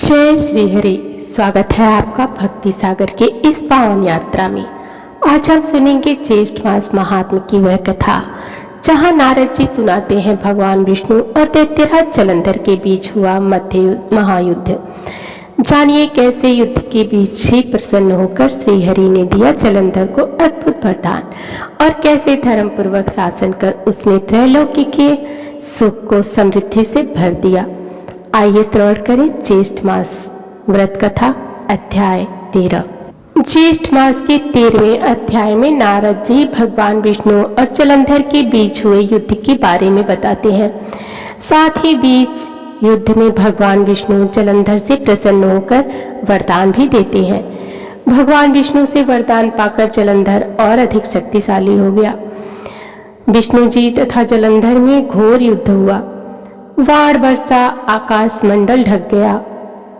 जय श्री हरि। स्वागत है आपका भक्ति सागर के इस पावन यात्रा में। आज हम सुनेंगे ज्येष्ठ मास महात्म की वह कथा जहां नारद जी सुनाते हैं भगवान विष्णु और दैत्यराज जलंधर के बीच हुआ महायुद्ध। जानिए कैसे युद्ध के बीच ही प्रसन्न होकर श्री हरि ने दिया जलंधर को अद्भुत वरदान और कैसे धर्म पूर्वक शासन कर उसने त्रैलोकी के सुख को समृद्धि से भर दिया। आइए श्रवण करें ज्येष्ठ मास व्रत कथा अध्याय 13। ज्येष्ठ मास के 13वें अध्याय में नारद जी भगवान विष्णु और जलंधर के बीच हुए युद्ध के बारे में बताते हैं। साथ ही बीच युद्ध में भगवान विष्णु जलंधर से प्रसन्न होकर वरदान भी देते हैं। भगवान विष्णु से वरदान पाकर जलंधर और अधिक शक्तिशाली हो गया। विष्णु जी तथा जलंधर में घोर युद्ध हुआ। बाण वर्षा, आकाश मंडल ढक गया।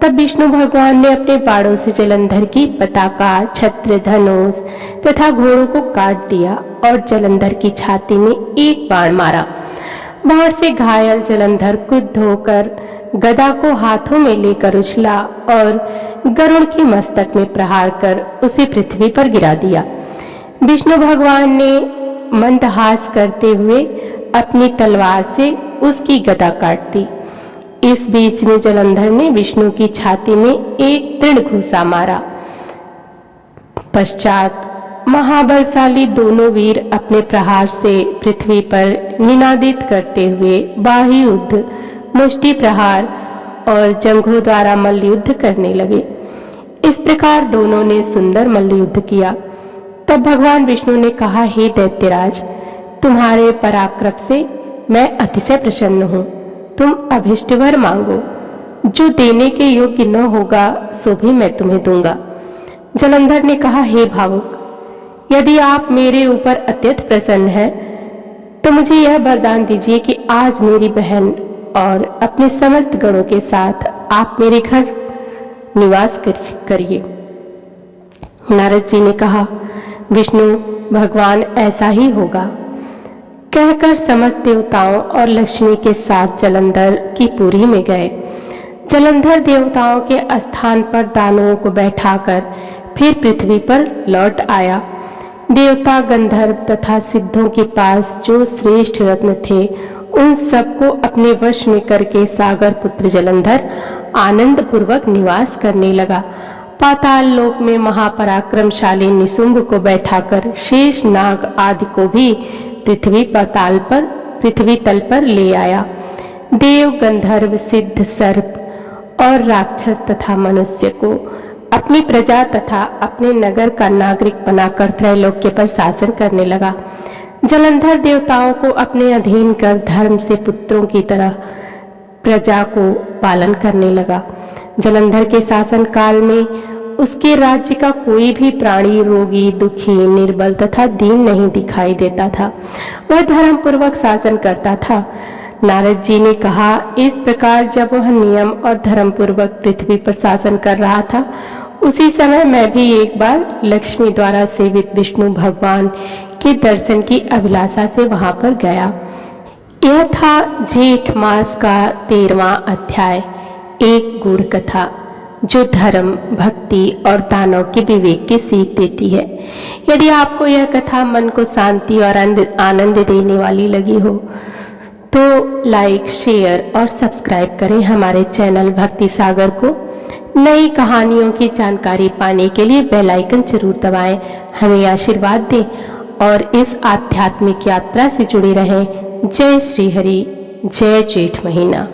तब विष्णु भगवान ने अपने बाणों से जलंधर की पताका, छत्र, धनुष तथा घोड़ों को काट दिया और जलंधर की छाती में एक बाण मारा। बाण से घायल जलंधर क्रुद्ध होकर गदा को हाथों में लेकर उछला और गरुड़ के मस्तक में प्रहार कर उसे पृथ्वी पर गिरा दिया। विष्णु भगवान ने मंदहास करते हुए अपनी तलवार से उसकी गदा काट दी। इस बीच में जलंधर ने विष्णु की छाती में एक दृढ़ घूसा मारा। पश्चात महाबलशाली दोनों वीर अपने प्रहार से पृथ्वी पर निनादित करते हुए बाहुयुद्ध, मुष्टि प्रहार और जंघों द्वारा मल्लयुद्ध करने लगे। इस प्रकार दोनों ने सुंदर मल्लयुद्ध किया। तब भगवान विष्णु ने कहा, हे दैत्यराज, तुम्हारे पराक्रम से मैं अतिशय प्रसन्न हूँ। तुम अभिष्ट वर मांगो, जो देने के योग्य न होगा सो भी मैं तुम्हें दूंगा। जलंधर ने कहा, हे भावुक, यदि आप मेरे ऊपर अत्यंत प्रसन्न हैं तो मुझे यह वरदान दीजिए कि आज मेरी बहन और अपने समस्त गणों के साथ आप मेरे घर निवास करिए। नारद जी ने कहा, विष्णु भगवान ऐसा ही होगा। कहकर समस्त देवताओं और लक्ष्मी के साथ जलंधर की पुरी में गए। जलंधर देवताओं के स्थान पर दानवों को बैठाकर फिर पृथ्वी पर लौट आया। देवता, गंधर्व तथा सिद्धों के पास जो श्रेष्ठ रत्न थे उन सबको अपने वश में करके सागर पुत्र जलंधर आनंद पूर्वक निवास करने लगा। पाताल लोक में महापराक्रमशाली निशुंभ को बैठाकर शेष नाग आदि को भी पृथ्वी तल पर ले आया। देव, गंधर्व, सिद्ध, सर्प और राक्षस तथा मनुष्य को अपनी प्रजा तथा अपने नगर का नागरिक बनाकर त्रैलोक्य पर शासन करने लगा। जलंधर देवताओं को अपने अधीन कर धर्म से पुत्रों की तरह प्रजा को पालन करने लगा। जलंधर के शासन काल में उसके राज्य का कोई भी प्राणी रोगी, दुखी, निर्बल तथा दीन नहीं दिखाई देता था। वह धर्म पूर्वक शासन करता था। नारद जी ने कहा, इस प्रकार जब वह नियम और धर्म पूर्वक पृथ्वी पर शासन कर रहा था, उसी समय मैं भी एक बार लक्ष्मी द्वारा सेवित विष्णु भगवान के दर्शन की अभिलाषा से वहां पर गया। यह था ज्येष्ठ मास का 13वां अध्याय, एक गूढ़ कथा जो धर्म, भक्ति और दानों के विवेक की सीख देती है। यदि आपको यह कथा मन को शांति और आनंद देने वाली लगी हो तो लाइक, शेयर और सब्सक्राइब करें हमारे चैनल भक्ति सागर को। नई कहानियों की जानकारी पाने के लिए बेल आइकन जरूर दबाएं। हमें आशीर्वाद दें और इस आध्यात्मिक यात्रा से जुड़े रहें। जय श्री हरि, जय जेठ महीना।